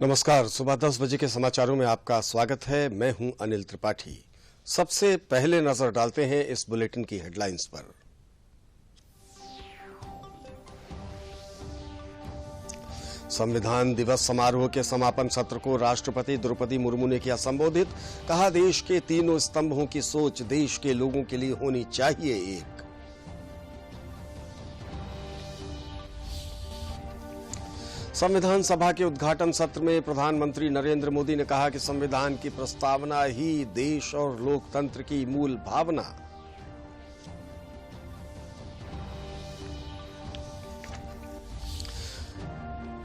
नमस्कार। सुबह 10 बजे के समाचारों में आपका स्वागत है। मैं हूं अनिल त्रिपाठी। सबसे पहले नजर डालते हैं इस बुलेटिन की हेडलाइंस पर। संविधान दिवस समारोह के समापन सत्र को राष्ट्रपति द्रौपदी मुर्मू ने किया संबोधित। कहा, देश के तीनों स्तंभों की सोच देश के लोगों के लिए होनी चाहिए एक। संविधान सभा के उद्घाटन सत्र में प्रधानमंत्री नरेंद्र मोदी ने कहा कि संविधान की प्रस्तावना ही देश और लोकतंत्र की मूल भावना।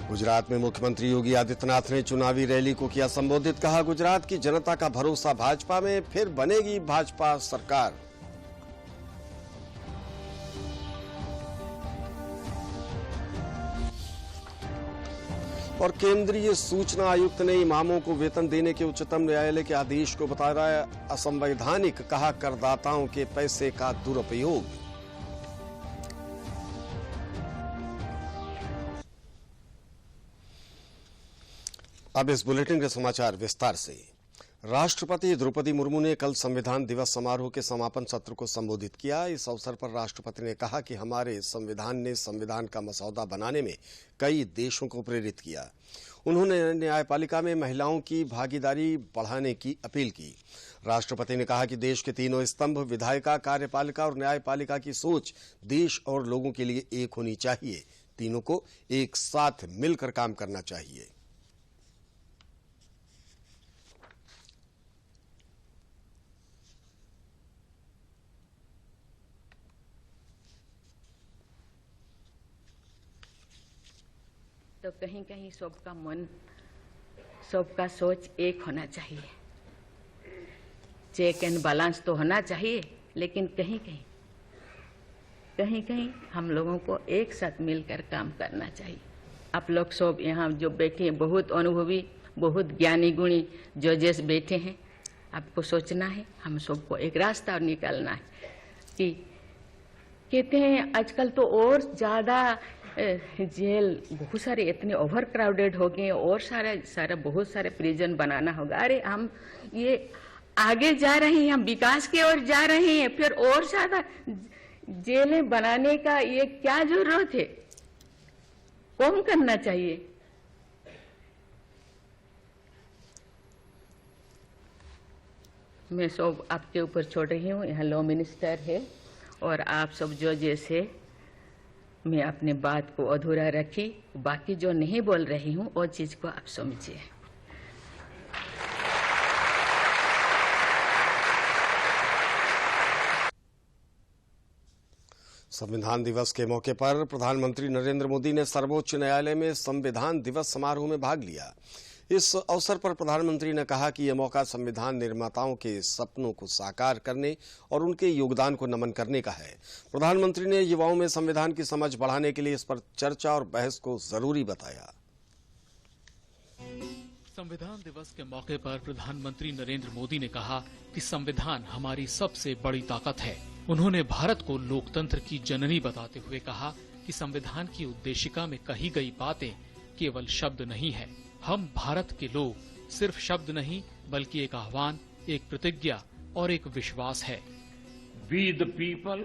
गुजरात में मुख्यमंत्री योगी आदित्यनाथ ने चुनावी रैली को किया संबोधित। कहा, गुजरात की जनता का भरोसा भाजपा में, फिर बनेगी भाजपा सरकार। और केंद्रीय सूचना आयुक्त ने इमामों को वेतन देने के उच्चतम न्यायालय के आदेश को बताया असंवैधानिक। कहा, करदाताओं के पैसे का दुरुपयोग। अब इस बुलेटिन के समाचार विस्तार से। राष्ट्रपति द्रौपदी मुर्मू ने कल संविधान दिवस समारोह के समापन सत्र को संबोधित किया। इस अवसर पर राष्ट्रपति ने कहा कि हमारे संविधान ने संविधान का मसौदा बनाने में कई देशों को प्रेरित किया। उन्होंने न्यायपालिका में महिलाओं की भागीदारी बढ़ाने की अपील की। राष्ट्रपति ने कहा कि देश के तीनों स्तंभ विधायिका, कार्यपालिका और न्यायपालिका की सोच देश और लोगों के लिए एक होनी चाहिए। तीनों को एक साथ मिलकर काम करना चाहिए। तो कहीं कहीं सबका मन, सबका सोच एक होना चाहिए। चेक एंड बैलेंस तो होना चाहिए, लेकिन कहीं कहीं हम लोगों को एक साथ मिलकर काम करना चाहिए। आप लोग सब यहाँ जो बैठे हैं, बहुत अनुभवी, बहुत ज्ञानी गुणी जजेस बैठे हैं। आपको सोचना है, हम सबको एक रास्ता निकालना है। कि कहते हैं आजकल तो और ज्यादा जेल बहुत सारे इतने ओवर क्राउडेड हो गए और सारा बहुत सारे प्रिजन बनाना होगा। अरे हम ये आगे जा रहे हैं, हम विकास की ओर जा रहे हैं, फिर और ज्यादा जेलें बनाने का ये क्या जरूरत है? कम करना चाहिए। मैं सब आपके ऊपर छोड़ रही हूँ। यहाँ लॉ मिनिस्टर है और आप सब जजेस है। मैं अपने बात को अधूरा रखी, बाकी जो नहीं बोल रही हूँ वो चीज को आप समझिए। संविधान दिवस के मौके पर प्रधानमंत्री नरेंद्र मोदी ने सर्वोच्च न्यायालय में संविधान दिवस समारोह में भाग लिया। इस अवसर पर प्रधानमंत्री ने कहा कि यह मौका संविधान निर्माताओं के सपनों को साकार करने और उनके योगदान को नमन करने का है। प्रधानमंत्री ने युवाओं में संविधान की समझ बढ़ाने के लिए इस पर चर्चा और बहस को जरूरी बताया। संविधान दिवस के मौके पर प्रधानमंत्री नरेंद्र मोदी ने कहा कि संविधान हमारी सबसे बड़ी ताकत है। उन्होंने भारत को लोकतंत्र की जननी बताते हुए कहा कि संविधान की उद्देशिका में कही गई बातें केवल शब्द नहीं है। हम भारत के लोग सिर्फ शब्द नहीं बल्कि एक आह्वान, एक प्रतिज्ञा और एक विश्वास है। वी द पीपल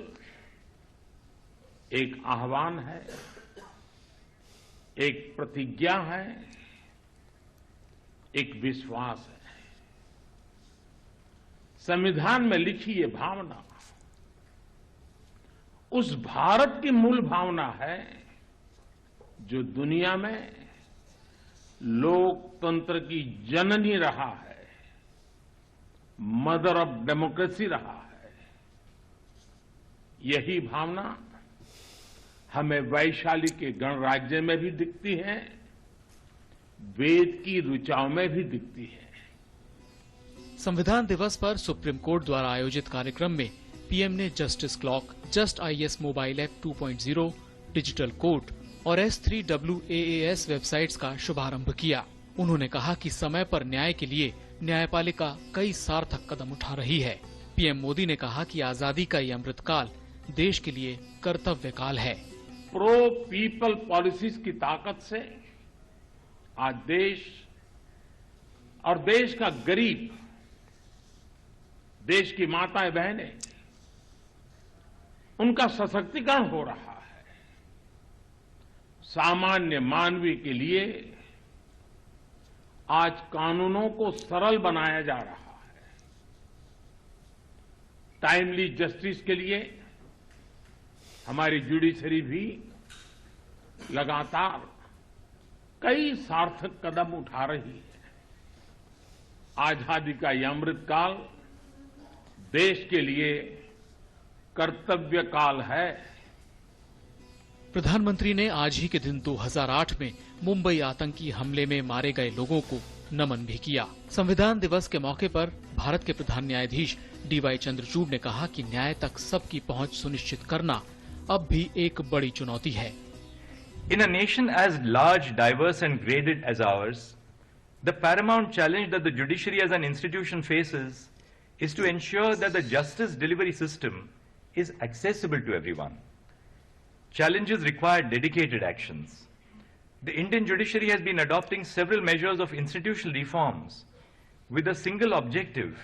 एक आह्वान है, एक प्रतिज्ञा है, एक विश्वास है। संविधान में लिखी ये भावना उस भारत की मूल भावना है जो दुनिया में लोकतंत्र की जननी रहा है, मदर ऑफ डेमोक्रेसी रहा है। यही भावना हमें वैशाली के गणराज्य में भी दिखती है, वेद की ऋचाओं में भी दिखती है। संविधान दिवस पर सुप्रीम कोर्ट द्वारा आयोजित कार्यक्रम में पीएम ने justice clock, just IAS mobile app 2.0, digital court और S3WAAS वेबसाइट्स का शुभारंभ किया। उन्होंने कहा कि समय पर न्याय के लिए न्यायपालिका कई सार्थक कदम उठा रही है। पीएम मोदी ने कहा कि आजादी का ये अमृतकाल देश के लिए कर्तव्य काल है। प्रो पीपल पॉलिसीज की ताकत से आज देश और देश का गरीब, देश की माताएं बहनें, उनका सशक्तिकरण हो रहा है। सामान्य मानवीय के लिए आज कानूनों को सरल बनाया जा रहा है। टाइमली जस्टिस के लिए हमारी जुडिशरी भी लगातार कई सार्थक कदम उठा रही है। आजादी का यह अमृत काल देश के लिए कर्तव्य काल है। प्रधानमंत्री ने आज ही के दिन 2008 में मुंबई आतंकी हमले में मारे गए लोगों को नमन भी किया। संविधान दिवस के मौके पर भारत के प्रधान न्यायाधीश डीवाई चंद्रचूड़ ने कहा कि न्याय तक सबकी पहुंच सुनिश्चित करना अब भी एक बड़ी चुनौती है। In a nation as large, diverse and graded as ours, the paramount challenge that the judiciary as an institution faces is to ensure that the justice delivery system is accessible to everyone. Challenges require dedicated actions. The Indian judiciary has been adopting several measures of institutional reforms with a single objective,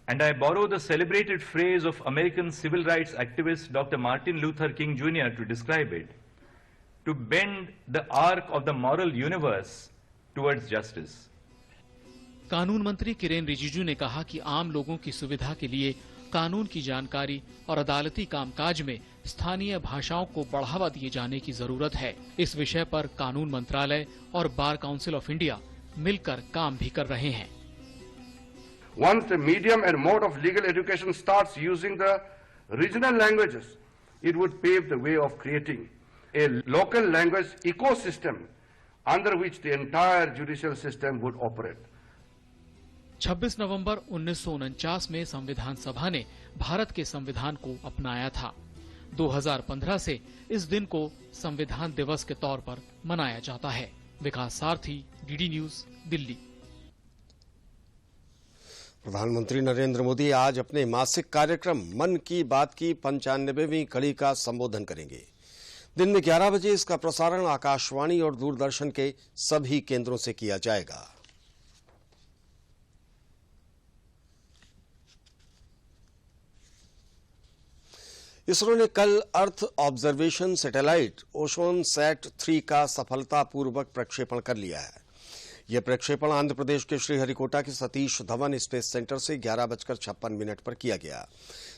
and I borrow the celebrated phrase of American civil rights activist Dr. Martin Luther King Jr. to describe it, to bend the arc of the moral universe towards justice. कानून मंत्री किरेन रिजिजू ने कहा कि आम लोगों की सुविधा के लिए कानून की जानकारी और अदालती कामकाज में स्थानीय भाषाओं को बढ़ावा दिए जाने की जरूरत है। इस विषय पर कानून मंत्रालय और बार काउंसिल ऑफ इंडिया मिलकर काम भी कर रहे हैं। Once the medium and mode of legal education starts using the regional languages, it would pave the way of creating a local language ecosystem under which the entire judicial system would operate. 26 नवंबर 1949 में संविधान सभा ने भारत के संविधान को अपनाया था। 2015 से इस दिन को संविधान दिवस के तौर पर मनाया जाता है। विकास सारथी, डीडी न्यूज, दिल्ली। प्रधानमंत्री नरेंद्र मोदी आज अपने मासिक कार्यक्रम मन की बात की 95वीं कड़ी का संबोधन करेंगे। दिन में 11 बजे इसका प्रसारण आकाशवाणी और दूरदर्शन के सभी केंद्रों से किया जाएगा। इसरो ने कल अर्थ ऑब्जर्वेशन सैटेलाइट ओशोनसैट 3 का सफलतापूर्वक प्रक्षेपण कर लिया है। यह प्रक्षेपण आंध्र प्रदेश के श्रीहरिकोटा के सतीश धवन स्पेस सेंटर से 11:56 पर किया गया।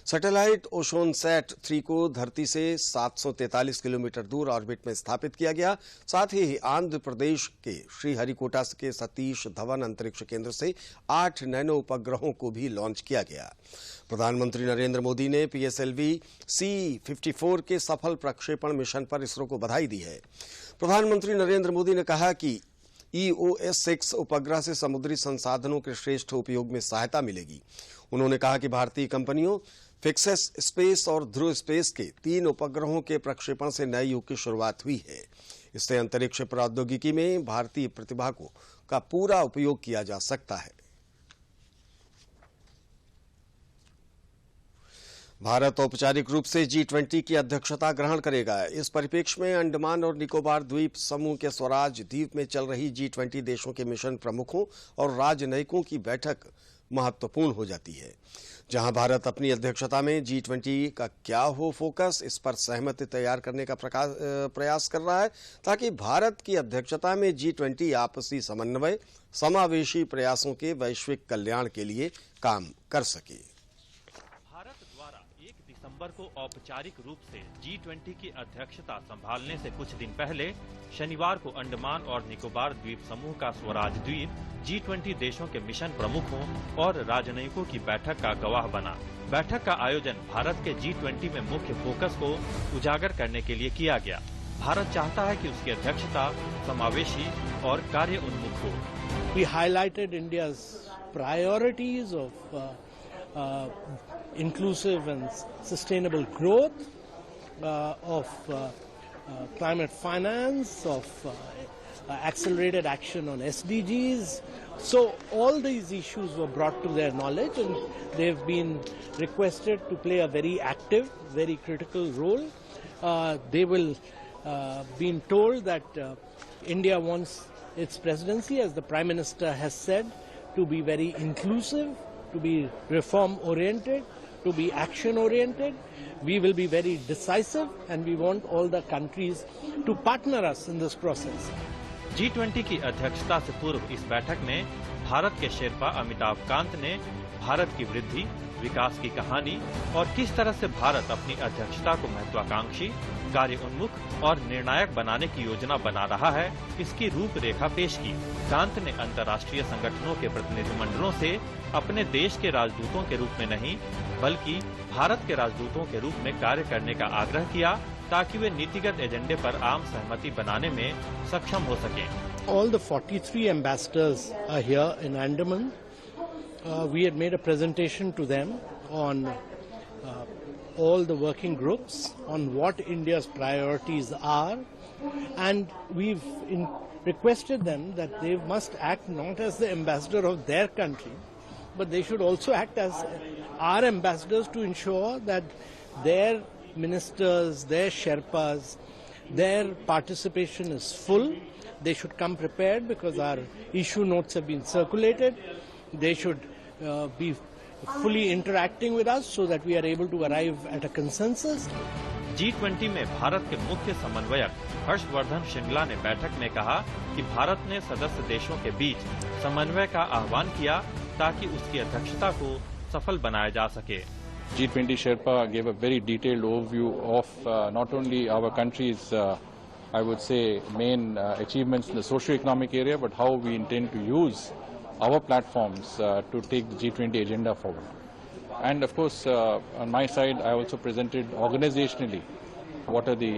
सैटेलाइट ओशोनसैट 3 को धरती से 743 किलोमीटर दूर ऑर्बिट में स्थापित किया गया। साथ ही आंध्र प्रदेश के श्रीहरिकोटा के सतीश धवन अंतरिक्ष केंद्र से 8 नैनो उपग्रहों को भी लॉन्च किया गया। प्रधानमंत्री नरेंद्र मोदी ने PSLV C-54 के सफल प्रक्षेपण मिशन पर इसरो को बधाई दी है। प्रधानमंत्री नरेंद्र मोदी ने कहा कि EOS-6 उपग्रह से समुद्री संसाधनों के श्रेष्ठ उपयोग में सहायता मिलेगी। उन्होंने कहा कि भारतीय कंपनियों फिक्सेस स्पेस और ध्रुव स्पेस के 3 उपग्रहों के प्रक्षेपण से नए युग की शुरुआत हुई है। इससे अंतरिक्ष प्रौद्योगिकी में भारतीय प्रतिभा का पूरा उपयोग किया जा सकता है। भारत औपचारिक रूप से G20 की अध्यक्षता ग्रहण करेगा। इस परिप्रेक्ष्य में अंडमान और निकोबार द्वीप समूह के स्वराज द्वीप में चल रही G20 देशों के मिशन प्रमुखों और राजनयिकों की बैठक महत्वपूर्ण हो जाती है। जहां भारत अपनी अध्यक्षता में G20 का क्या हो फोकस, इस पर सहमति तैयार करने का प्रयास कर रहा है, ताकि भारत की अध्यक्षता में G20 आपसी समन्वय, समावेशी प्रयासों के वैश्विक कल्याण के लिए काम कर सके। दिसंबर को औपचारिक रूप से G20 की अध्यक्षता संभालने से कुछ दिन पहले शनिवार को अंडमान और निकोबार द्वीप समूह का स्वराज द्वीप G20 देशों के मिशन प्रमुखों और राजनयिकों की बैठक का गवाह बना। बैठक का आयोजन भारत के G20 में मुख्य फोकस को उजागर करने के लिए किया गया। भारत चाहता है कि उसकी अध्यक्षता समावेशी और कार्य उन्मुख हो। We highlighted India's priorities of inclusive and sustainable growth, of climate finance, of accelerated action on SDGs. So all these issues were brought to their knowledge, and they've been requested to play a very active, very critical role. They will been told that India wants its presidency, as the Prime Minister has said, to be very inclusive, to be reform-oriented, to be action-oriented. We will be very decisive, and we want all the countries to partner us in this process. G20 की अध्यक्षता से पूर्व इस बैठक में भारत के शेरपा अमिताभ कांत ने भारत की वृद्धि, विकास की कहानी और किस तरह से भारत अपनी अध्यक्षता को महत्वाकांक्षी, कार्य उन्मुख और निर्णायक बनाने की योजना बना रहा है, इसकी रूपरेखा पेश की। कांत ने अंतर्राष्ट्रीय संगठनों के प्रतिनिधिमंडलों से अपने देश के राजदूतों के रूप में नहीं, बल्कि भारत के राजदूतों के रूप में कार्य करने का आग्रह किया, ताकि वे नीतिगत एजेंडे पर आम सहमति बनाने में सक्षम हो सकें। All the 43 ambassadors are here in Andaman. We had made a presentation to them on all the working groups, on what India's priorities are, and we've requested them that they must act not as the ambassador of their country, but they should also act as our ambassadors to ensure that their ministers, their Sherpas, their participation is full. They should come prepared because our issue notes have been circulated. They should be fully interacting with us so that we are able to arrive at a consensus. G20 में भारत के मुख्य समन्वयक हर्षवर्धन श्रृंगला ने बैठक में कहा कि भारत ने सदस्य देशों के बीच समन्वय का आह्वान किया ताकि उसकी अध्यक्षता को सफल बनाया जा सके। G20 Sherpa gave a very detailed overview of not only our country's, I would say, main achievements in the socio-economic area, but how we intend to use our platforms to take the G20 agenda forward. And of course, on my side, I also presented organizationally what are the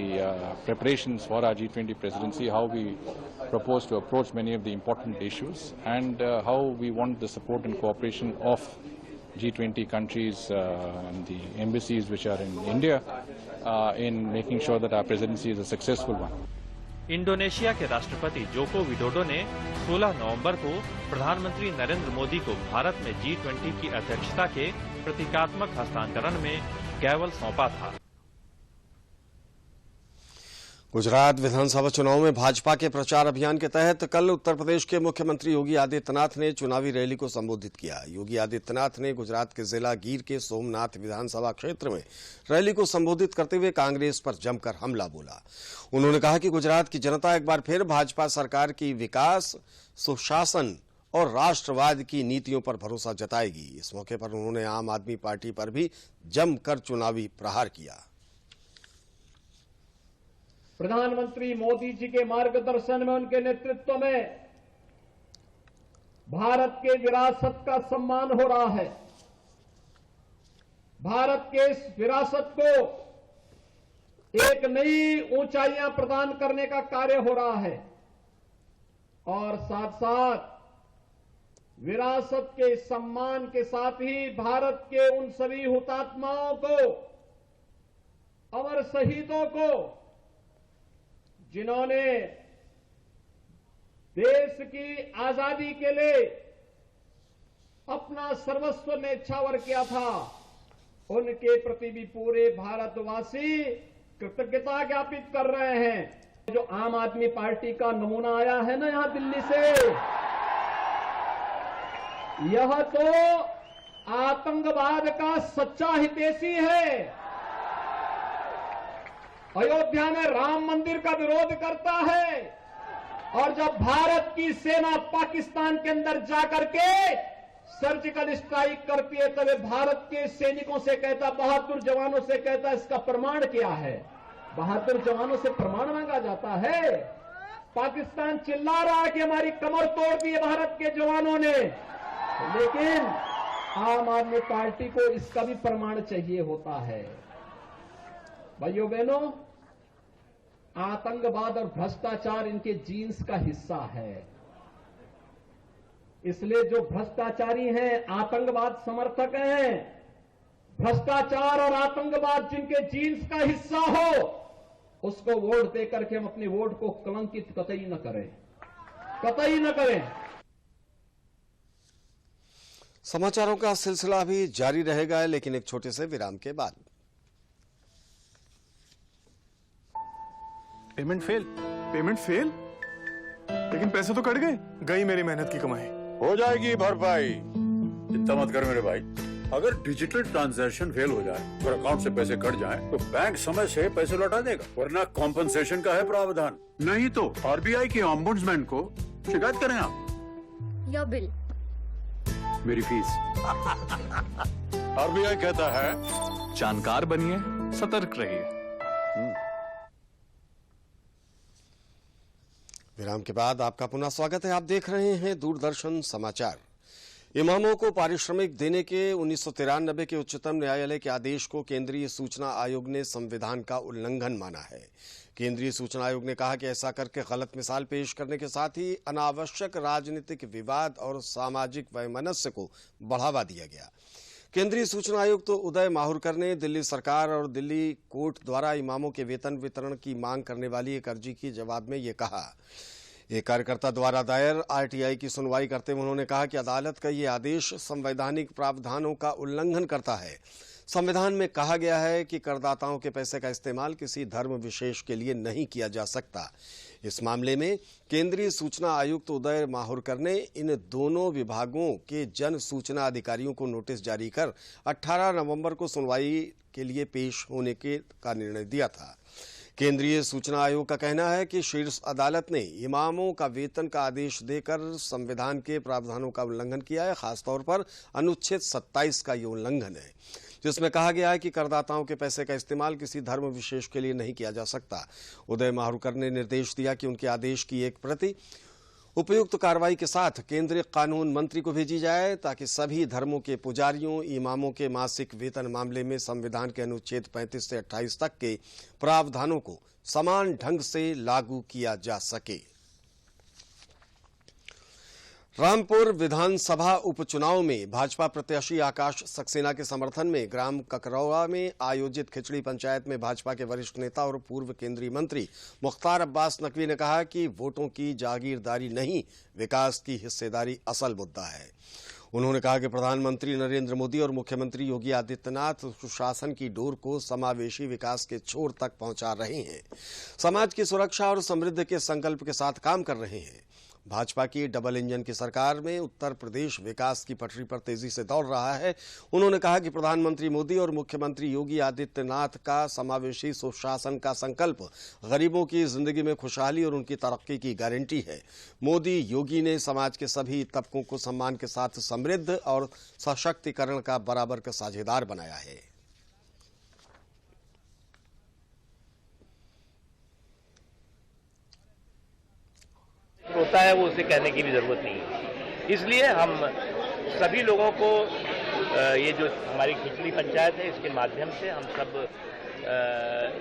preparations for our G20 presidency, how we propose to approach many of the important issues, and how we want the support and cooperation of G20 countries and the embassies which are in India in making sure that our presidency is a successful one. Indonesia के राष्ट्रपति Joko Widodo ने 16 नवंबर को प्रधानमंत्री नरेंद्र मोदी को भारत में G20 की अध्यक्षता के प्रतीकात्मक हस्तांतरण में गैवल सौंपा था। गुजरात विधानसभा चुनाव में भाजपा के प्रचार अभियान के तहत कल उत्तर प्रदेश के मुख्यमंत्री योगी आदित्यनाथ ने चुनावी रैली को संबोधित किया। योगी आदित्यनाथ ने गुजरात के जिला गीर के सोमनाथ विधानसभा क्षेत्र में रैली को संबोधित करते हुए कांग्रेस पर जमकर हमला बोला। उन्होंने कहा कि गुजरात की जनता एक बार फिर भाजपा सरकार की विकास, सुशासन और राष्ट्रवाद की नीतियों पर भरोसा जताएगी। इस मौके पर उन्होंने आम आदमी पार्टी पर भी जमकर चुनावी प्रहार किया। प्रधानमंत्री मोदी जी के मार्गदर्शन में, उनके नेतृत्व में भारत के विरासत का सम्मान हो रहा है। भारत के इस विरासत को एक नई ऊंचाइयां प्रदान करने का कार्य हो रहा है और साथ साथ विरासत के सम्मान के साथ ही भारत के उन सभी हुतात्माओं को, अमर शहीदों को, जिन्होंने देश की आजादी के लिए अपना सर्वस्व न्यौछावर किया था, उनके प्रति भी पूरे भारतवासी कृतज्ञता ज्ञापित कर रहे हैं। जो आम आदमी पार्टी का नमूना आया है ना यहां दिल्ली से, यह तो आतंकवाद का सच्चा हितैषी है। अयोध्या में राम मंदिर का विरोध करता है और जब भारत की सेना पाकिस्तान के अंदर जाकर के सर्जिकल स्ट्राइक करती है तब भारत के सैनिकों से कहता, बहादुर जवानों से कहता, इसका प्रमाण क्या है? बहादुर जवानों से प्रमाण मांगा जाता है। पाकिस्तान चिल्ला रहा है कि हमारी कमर तोड़ दी है भारत के जवानों ने, लेकिन आम आदमी पार्टी को इसका भी प्रमाण चाहिए होता है। भाइयों बहनों, आतंकवाद और भ्रष्टाचार इनके जीन्स का हिस्सा है। इसलिए जो भ्रष्टाचारी हैं, आतंकवाद समर्थक हैं, भ्रष्टाचार और आतंकवाद जिनके जीन्स का हिस्सा हो, उसको वोट देकर के हम अपने वोट को कलंकित कतई न करें, कतई न करें। समाचारों का सिलसिला भी जारी रहेगा, लेकिन एक छोटे से विराम के बाद। Payment fail? लेकिन पैसे तो कट गए, गई मेरी मेहनत की कमाई। हो जाएगी भरपाई, चिंता मत कर मेरे भाई। अगर डिजिटल ट्रांजैक्शन फेल हो जाए और अकाउंट से पैसे कट जाएं, तो बैंक समय से पैसे लौटा देगा, वरना कॉम्पनसेशन का है प्रावधान। नहीं तो आरबीआई के ओम्बुड्समैन को शिकायत करें आप। योर बिल, मेरी फीस। आरबीआई कहता है जानकार बनिए, सतर्क रहिए। विराम के बाद आपका पुनः स्वागत है। आप देख रहे हैं दूरदर्शन समाचार। इमामों को पारिश्रमिक देने के 1993 के उच्चतम न्यायालय के आदेश को केंद्रीय सूचना आयोग ने संविधान का उल्लंघन माना है। केंद्रीय सूचना आयोग ने कहा कि ऐसा करके गलत मिसाल पेश करने के साथ ही अनावश्यक राजनीतिक विवाद और सामाजिक वैमनस्य को बढ़ावा दिया गया। केंद्रीय सूचना आयुक्त उदय माहुरकर ने दिल्ली सरकार और दिल्ली कोर्ट द्वारा इमामों के वेतन वितरण की मांग करने वाली एक अर्जी के जवाब में ये कहा। एक कार्यकर्ता द्वारा दायर आरटीआई की सुनवाई करते हुए उन्होंने कहा कि अदालत का ये आदेश संवैधानिक प्रावधानों का उल्लंघन करता है। संविधान में कहा गया है कि करदाताओं के पैसे का इस्तेमाल किसी धर्म विशेष के लिए नहीं किया जा सकता। इस मामले में केंद्रीय सूचना आयुक्त उदय माहुरकर ने इन दोनों विभागों के जन सूचना अधिकारियों को नोटिस जारी कर 18 नवंबर को सुनवाई के लिए पेश होने का निर्णय दिया था। केंद्रीय सूचना आयोग का कहना है कि शीर्ष अदालत ने इमामों का वेतन का आदेश देकर संविधान के प्रावधानों का उल्लंघन किया है। खासतौर पर अनुच्छेद 27 का ये उल्लंघन है, जिसमें कहा गया है कि करदाताओं के पैसे का इस्तेमाल किसी धर्म विशेष के लिए नहीं किया जा सकता। उदय माहुरकर ने निर्देश दिया कि उनके आदेश की एक प्रति उपयुक्त कार्रवाई के साथ केंद्रीय कानून मंत्री को भेजी जाए, ताकि सभी धर्मों के पुजारियों इमामों के मासिक वेतन मामले में संविधान के अनुच्छेद 35 से 28 तक के प्रावधानों को समान ढंग से लागू किया जा सके। रामपुर विधानसभा उपचुनाव में भाजपा प्रत्याशी आकाश सक्सेना के समर्थन में ग्राम ककरौआ में आयोजित खिचड़ी पंचायत में भाजपा के वरिष्ठ नेता और पूर्व केंद्रीय मंत्री मुख्तार अब्बास नकवी ने कहा कि वोटों की जागीरदारी नहीं, विकास की हिस्सेदारी असल मुद्दा है। उन्होंने कहा कि प्रधानमंत्री नरेंद्र मोदी और मुख्यमंत्री योगी आदित्यनाथ सुशासन की डोर को समावेशी विकास के छोर तक पहुंचा रहे हैं, समाज की सुरक्षा और समृद्धि के संकल्प के साथ काम कर रहे हैं। भाजपा की डबल इंजन की सरकार में उत्तर प्रदेश विकास की पटरी पर तेजी से दौड़ रहा है। उन्होंने कहा कि प्रधानमंत्री मोदी और मुख्यमंत्री योगी आदित्यनाथ का समावेशी सुशासन का संकल्प गरीबों की जिंदगी में खुशहाली और उनकी तरक्की की गारंटी है। मोदी योगी ने समाज के सभी तबकों को सम्मान के साथ समृद्ध और सशक्तिकरण का बराबर का साझेदार बनाया है। होता है वो उसे कहने की भी जरूरत नहीं है। इसलिए हम सभी लोगों को ये जो हमारी खिचड़ी पंचायत है, इसके माध्यम से हम सब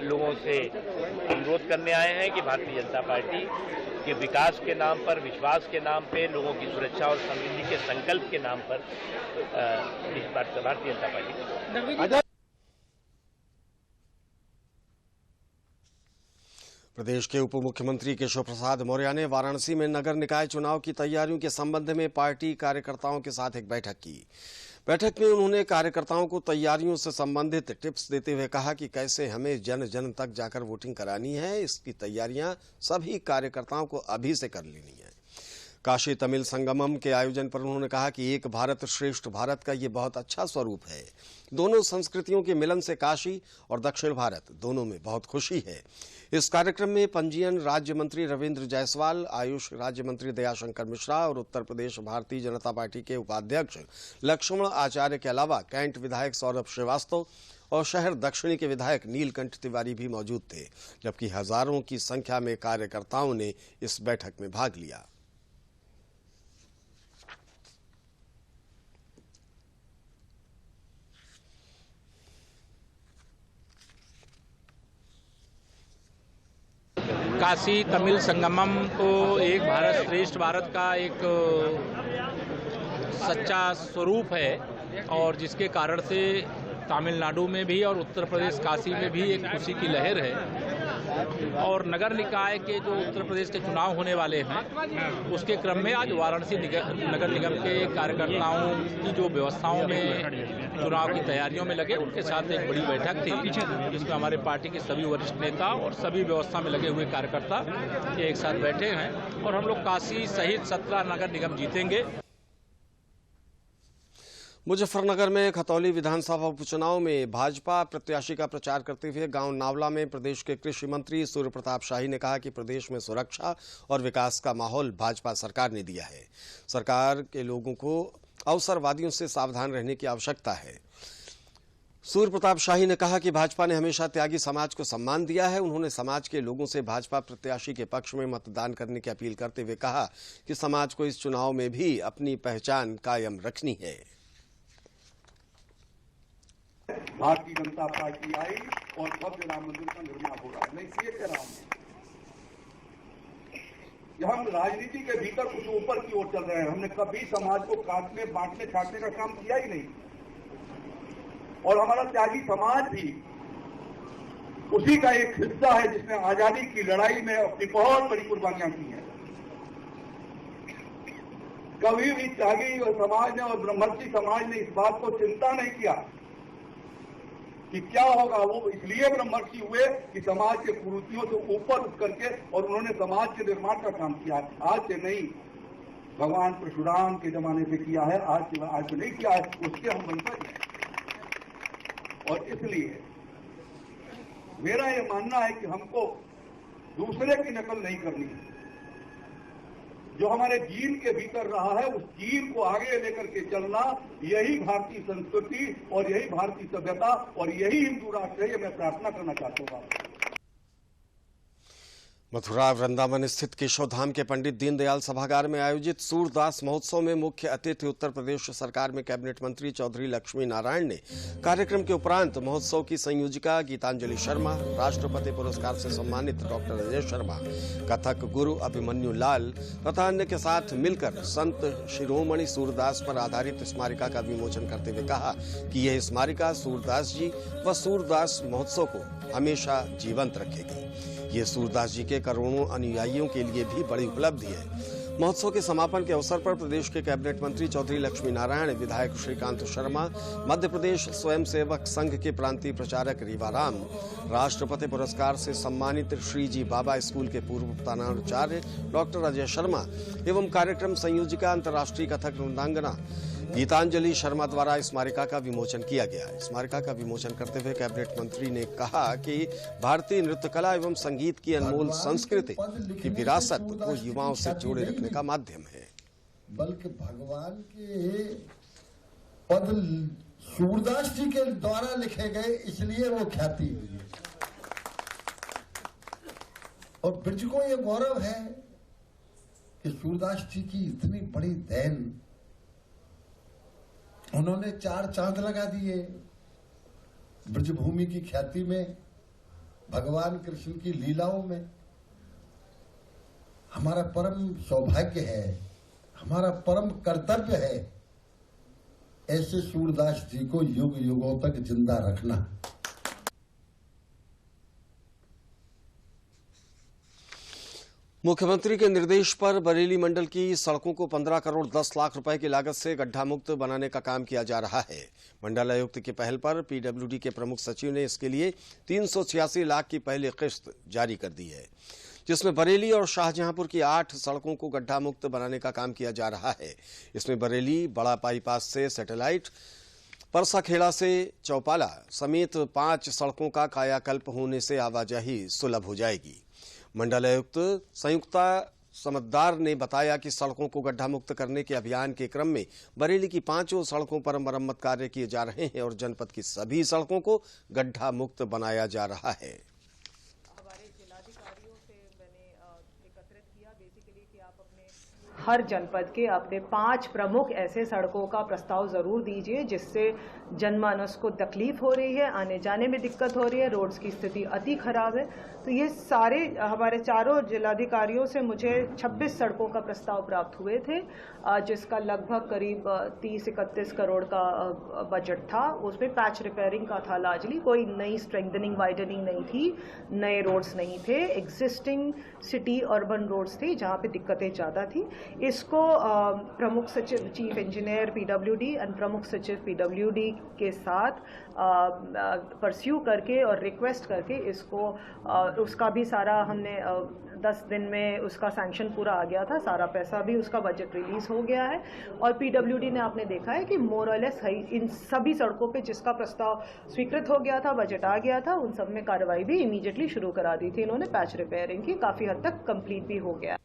लोगों से अनुरोध करने आए हैं कि भारतीय जनता पार्टी के विकास के नाम पर, विश्वास के नाम पे, लोगों की सुरक्षा और समृद्धि के संकल्प के नाम पर इस बार भारतीय जनता पार्टी। प्रदेश के उप मुख्यमंत्री केशव प्रसाद मौर्य ने वाराणसी में नगर निकाय चुनाव की तैयारियों के संबंध में पार्टी कार्यकर्ताओं के साथ एक बैठक की। बैठक में उन्होंने कार्यकर्ताओं को तैयारियों से संबंधित टिप्स देते हुए कहा कि कैसे हमें जन जन तक जाकर वोटिंग करानी है, इसकी तैयारियां सभी कार्यकर्ताओं को अभी से कर लेनी है। काशी तमिल संगमम के आयोजन पर उन्होंने कहा कि एक भारत श्रेष्ठ भारत का ये बहुत अच्छा स्वरूप है। दोनों संस्कृतियों के मिलन से काशी और दक्षिण भारत दोनों में बहुत खुशी है। इस कार्यक्रम में पंजीयन राज्य मंत्री रविंद्र जायसवाल, आयुष राज्य मंत्री दयाशंकर मिश्रा और उत्तर प्रदेश भारतीय जनता पार्टी के उपाध्यक्ष लक्ष्मण आचार्य के अलावा कैंट विधायक सौरभ श्रीवास्तव और शहर दक्षिणी के विधायक नीलकंठ तिवारी भी मौजूद थे, जबकि हजारों की संख्या में कार्यकर्ताओं ने इस बैठक में भाग लिया। काशी तमिल संगमम तो एक भारत श्रेष्ठ भारत का एक सच्चा स्वरूप है, और जिसके कारण से तमिलनाडु में भी और उत्तर प्रदेश काशी में भी एक खुशी की लहर है। और नगर निकाय के जो उत्तर प्रदेश के चुनाव होने वाले हैं, उसके क्रम में आज वाराणसी नगर निगम के कार्यकर्ताओं की जो व्यवस्थाओं में चुनाव की तैयारियों में लगे, उनके साथ एक बड़ी बैठक थी, जिसमें हमारे पार्टी के सभी वरिष्ठ नेता और सभी व्यवस्था में लगे हुए कार्यकर्ता एक साथ बैठे हैं। और हम लोग काशी सहित 17 नगर निगम जीतेंगे। मुजफ्फरनगर में खतौली विधानसभा उपचुनाव में भाजपा प्रत्याशी का प्रचार करते हुए गांव नावला में प्रदेश के कृषि मंत्री सूर्य प्रताप शाही ने कहा कि प्रदेश में सुरक्षा और विकास का माहौल भाजपा सरकार ने दिया है। सरकार के लोगों को अवसरवादियों से सावधान रहने की आवश्यकता है। सूर्य प्रताप शाही ने कहा कि भाजपा ने हमेशा त्यागी समाज को सम्मान दिया है। उन्होंने समाज के लोगों से भाजपा प्रत्याशी के पक्ष में मतदान करने की अपील करते हुए कहा कि समाज को इस चुनाव में भी अपनी पहचान कायम रखनी है। भारतीय जनता पार्टी आई और भव्य राम मंदिर का निर्माण हो रहा है। मैं इसलिए कह रहा हूं कि हम राजनीति के भीतर कुछ ऊपर की ओर चल रहे हैं। हमने कभी समाज को काटने बांटने छाटने का काम किया ही नहीं, और हमारा त्यागी समाज भी उसी का एक हिस्सा है जिसने आजादी की लड़ाई में अपनी बहुत बड़ी कुर्बानियां की हैं। कभी भी त्यागी और समाज ने और ब्रह्मर्षि समाज ने इस बात को चिंता नहीं किया कि क्या होगा। वो इसलिए ब्रह्मर्षि हुए कि समाज के कुरीतियों से ऊपर उठ करके और उन्होंने समाज के निर्माण का काम किया। आज से नहीं, भगवान परशुराम के जमाने से किया है, आज से नहीं किया है, उसके हम वंशज हैं। और इसलिए मेरा ये मानना है कि हमको दूसरे की नकल नहीं करनी है। जो हमारे जीन के भीतर रहा है उस जीन को आगे लेकर के चलना, यही भारतीय संस्कृति और यही भारतीय सभ्यता और यही हिंदू राष्ट्र है। ये मैं प्रार्थना करना चाहता हूँ। मथुरा वृंदावन स्थित केशव धाम के पंडित दीनदयाल सभागार में आयोजित सूरदास महोत्सव में मुख्य अतिथि उत्तर प्रदेश सरकार में कैबिनेट मंत्री चौधरी लक्ष्मी नारायण ने कार्यक्रम के उपरांत महोत्सव की संयोजिका गीतांजलि शर्मा, राष्ट्रपति पुरस्कार से सम्मानित डॉक्टर अजय शर्मा, कथक गुरु अभिमन्यु लाल तथा अन्य के साथ मिलकर संत शिरोमणि सूरदास पर आधारित स्मारिका का विमोचन करते हुए कहा कि यह स्मारिका सूरदास जी व सूरदास महोत्सव को हमेशा जीवंत रखेगी। ये सूरदास जी के करोड़ों अनुयायियों के लिए भी बड़ी उपलब्धि है। महोत्सव के समापन के अवसर पर प्रदेश के कैबिनेट मंत्री चौधरी लक्ष्मी नारायण, विधायक श्रीकांत शर्मा, मध्य प्रदेश स्वयंसेवक संघ के प्रांतीय प्रचारक रीवाराम, राष्ट्रपति पुरस्कार से सम्मानित श्री जी बाबा स्कूल के पूर्व प्रधानाचार्य डॉक्टर अजय शर्मा एवं कार्यक्रम संयोजिका अंतर्राष्ट्रीय कथक वृंदांगना गीतांजलि शर्मा द्वारा स्मारिका का विमोचन किया गया। स्मारिका का विमोचन करते हुए कैबिनेट मंत्री ने कहा कि भारतीय नृत्य कला एवं संगीत की अनमोल संस्कृति की विरासत को युवाओं से जोड़े रखने का माध्यम है। बल्कि भगवान के पद सूरदास जी के द्वारा लिखे गए, इसलिए वो ख्याति हुई। और ब्रज को ये गौरव है कि सूरदास जी की इतनी बड़ी देन, उन्होंने 4 चांद लगा दिए ब्रजभूमि की ख्याति में, भगवान कृष्ण की लीलाओं में। हमारा परम सौभाग्य है, हमारा परम कर्तव्य है ऐसे सूरदास जी को युग युगों तक जिंदा रखना। मुख्यमंत्री के निर्देश पर बरेली मंडल की सड़कों को 15 करोड़ 10 लाख रुपए की लागत से गड्ढा मुक्त बनाने का काम किया जा रहा है। मंडल आयुक्त की पहल पर पीडब्ल्यूडी के प्रमुख सचिव ने इसके लिए 386 लाख की पहली किस्त जारी कर दी है, जिसमें बरेली और शाहजहांपुर की 8 सड़कों को गड्ढा मुक्त बनाने का काम किया जा रहा है। इसमें बरेली बड़ा बाईपास से सैटेलाइट, परसाखेड़ा से चौपाला समेत 5 सड़कों का कायाकल्प होने से आवाजाही सुलभ हो जाएगी। मंडल आयुक्त संयुक्ता समद्दार ने बताया कि सड़कों को गड्ढा मुक्त करने के अभियान के क्रम में बरेली की 5 सड़कों पर मरम्मत कार्य किए जा रहे हैं और जनपद की सभी सड़कों को गड्ढा मुक्त बनाया जा रहा है। हर जनपद के अपने 5 प्रमुख ऐसे सड़कों का प्रस्ताव जरूर दीजिए जिससे जनमानस को तकलीफ हो रही है, आने जाने में दिक्कत हो रही है, रोड्स की स्थिति अति खराब है। तो ये सारे हमारे चारों जिलाधिकारियों से मुझे 26 सड़कों का प्रस्ताव प्राप्त हुए थे, जिसका लगभग करीब 30-31 करोड़ का बजट था। उसमें पैच रिपेयरिंग का था लार्जली, कोई नई स्ट्रेंथनिंग वाइडनिंग नहीं थी, नए रोड्स नहीं थे, एग्जिस्टिंग सिटी अर्बन रोड्स थे जहाँ पे दिक्कतें ज़्यादा थी। इसको प्रमुख सचिव चीफ इंजीनियर PWD एंड प्रमुख सचिव PWD के साथ परस्यू करके और रिक्वेस्ट करके इसको उसका भी सारा हमने 10 दिन में उसका सैंक्शन पूरा आ गया था, सारा पैसा भी उसका बजट रिलीज हो गया है। और PWD ने आपने देखा है कि मोर और लेस इन सभी सड़कों पे जिसका प्रस्ताव स्वीकृत हो गया था, बजट आ गया था, उन सब में कार्रवाई भी इमीडिएटली शुरू करा दी थी इन्होंने। पैच रिपेयरिंग की काफी हद तक कंप्लीट भी हो गया।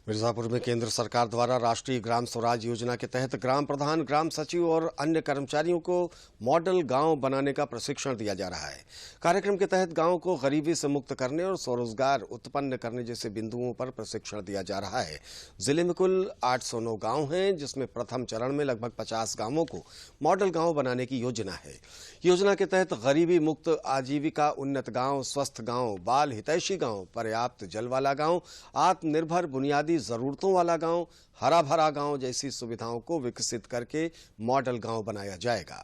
मिर्जापुर में केंद्र सरकार द्वारा राष्ट्रीय ग्राम स्वराज योजना के तहत ग्राम प्रधान, ग्राम सचिव और अन्य कर्मचारियों को मॉडल गांव बनाने का प्रशिक्षण दिया जा रहा है। कार्यक्रम के तहत गांव को गरीबी से मुक्त करने और स्वरोजगार उत्पन्न करने जैसे बिंदुओं पर प्रशिक्षण दिया जा रहा है। जिले में कुल 809 गांव हैं, जिसमें प्रथम चरण में लगभग 50 गांवों को मॉडल गांव बनाने की योजना है। योजना के तहत गरीबी मुक्त आजीविका उन्नत गांव, स्वस्थ गांव, बाल हितैषी गांव, पर्याप्त जल वाला गांव, आत्मनिर्भर बुनियादी जरूरतों वाला गांव, हरा भरा गांव जैसी सुविधाओं को विकसित करके मॉडल गांव बनाया जाएगा।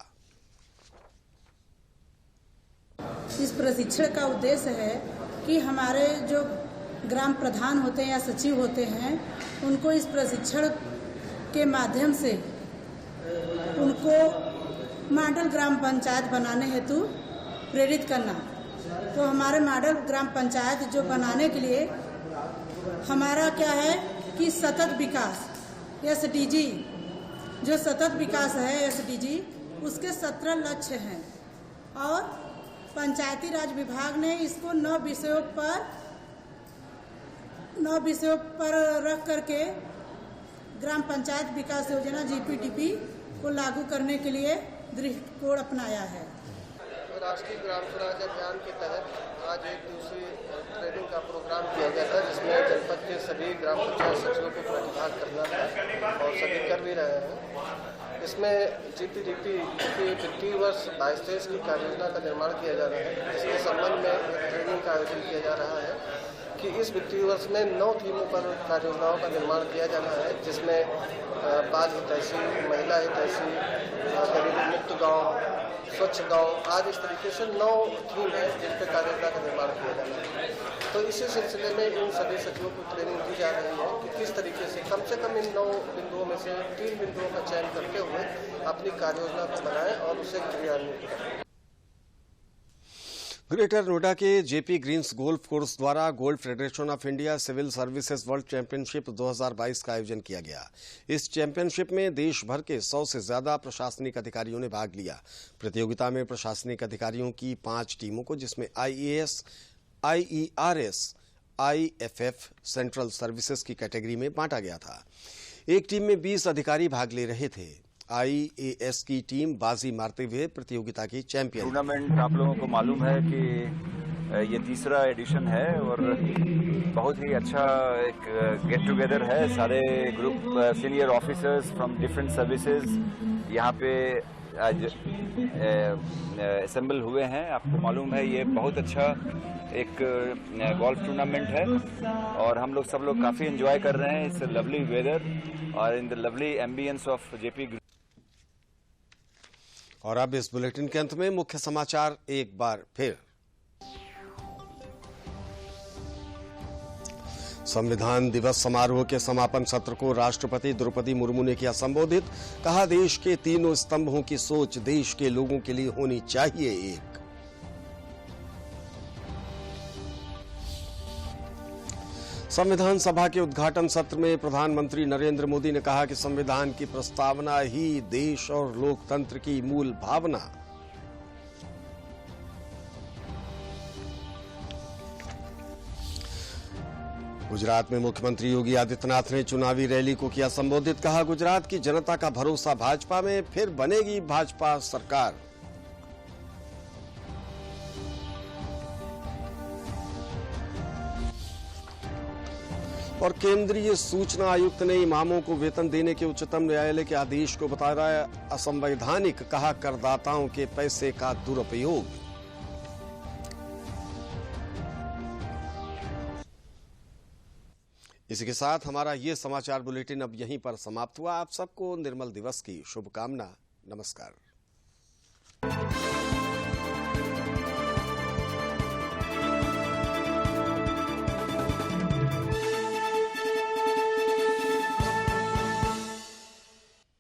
इस प्रशिक्षण का उद्देश्य है कि हमारे जो ग्राम प्रधान होते हैं या सचिव होते हैं, उनको इस प्रशिक्षण के माध्यम से उनको मॉडल ग्राम पंचायत बनाने हेतु प्रेरित करना। तो हमारे मॉडल ग्राम पंचायत जो बनाने के लिए हमारा क्या है कि सतत विकास SDG, जो सतत विकास है SDG, उसके 17 लक्ष्य हैं और पंचायती राज विभाग ने इसको 9 विषयों पर रख करके ग्राम पंचायत विकास योजना GPTP को लागू करने के लिए दृष्टिकोण अपनाया है। राष्ट्रीय ग्राम स्वराज अभियान के तहत आज एक दूसरी ट्रेनिंग का प्रोग्राम किया गया था, जिसमें जनपद के सभी ग्राम पंचायत सचिवों को प्रतिभाग करना था और सभी कर भी रहे हैं। इसमें GPTP की वित्तीय वर्ष 22-23 की कार्ययोजना का निर्माण किया जा रहा है, जिसके संबंध में एक ट्रेनिंग का आयोजन किया जा रहा है कि इस वित्तीय वर्ष में 9 थीमों पर कार्ययोजनाओं का निर्माण किया जाना है, जिसमें बाल हितैषी, महिला हितैषी, गरीबी मुक्त गाँव, स्वच्छ गांव, आज इस तरीके से 9 थीम है जिन पर कार्ययोजना का निर्माण किया जाना है। तो इसी सिलसिले में इन सभी सचिवों को ट्रेनिंग दी जा रही है कि किस तरीके से कम इन 9 बिंदुओं में से 3 बिंदुओं का चयन करते हुए अपनी कार्ययोजना को बनाएं और उसे क्रियान्वित करें। ग्रेटर नोएडा के JP ग्रीन्स गोल्फ कोर्स द्वारा gold federation of India civil services world championship 2022 का आयोजन किया गया। इस चैंपियनशिप में देश भर के 100 से ज्यादा प्रशासनिक अधिकारियों ने भाग लिया। प्रतियोगिता में प्रशासनिक अधिकारियों की 5 टीमों को, जिसमें IAS, IERS, IFF central services की कैटेगरी में बांटा गया था। एक टीम में 20 अधिकारी भाग ले रहे थे। IAS की टीम बाजी मारते हुए प्रतियोगिता की चैंपियन। टूर्नामेंट आप लोगों को मालूम है कि ये तीसरा एडिशन है और बहुत ही अच्छा एक गेट टुगेदर है। सारे group senior officers from different services यहाँ पे आज असेंबल हुए हैं। आपको मालूम है ये बहुत अच्छा एक गोल्फ टूर्नामेंट है और हम लोग सब लोग काफ़ी एंजॉय कर रहे हैं इस लवली वेदर और in the lovely ambience of JP। और अब इस बुलेटिन के अंत में मुख्य समाचार एक बार फिर। संविधान दिवस समारोह के समापन सत्र को राष्ट्रपति द्रौपदी मुर्मू ने किया संबोधित। कहा, देश के तीनों स्तंभों की सोच देश के लोगों के लिए होनी चाहिए एक। संविधान सभा के उद्घाटन सत्र में प्रधानमंत्री नरेंद्र मोदी ने कहा कि संविधान की प्रस्तावना ही देश और लोकतंत्र की मूल भावना। गुजरात में मुख्यमंत्री योगी आदित्यनाथ ने चुनावी रैली को किया संबोधित। कहा, गुजरात की जनता का भरोसा भाजपा में, फिर बनेगी भाजपा सरकार। और केंद्रीय सूचना आयुक्त ने इमामों को वेतन देने के उच्चतम न्यायालय के आदेश को बताया असंवैधानिक। कहा, करदाताओं के पैसे का दुरुपयोग। इसी के साथ हमारा ये समाचार बुलेटिन अब यहीं पर समाप्त हुआ। आप सबको निर्मल दिवस की शुभकामना। नमस्कार।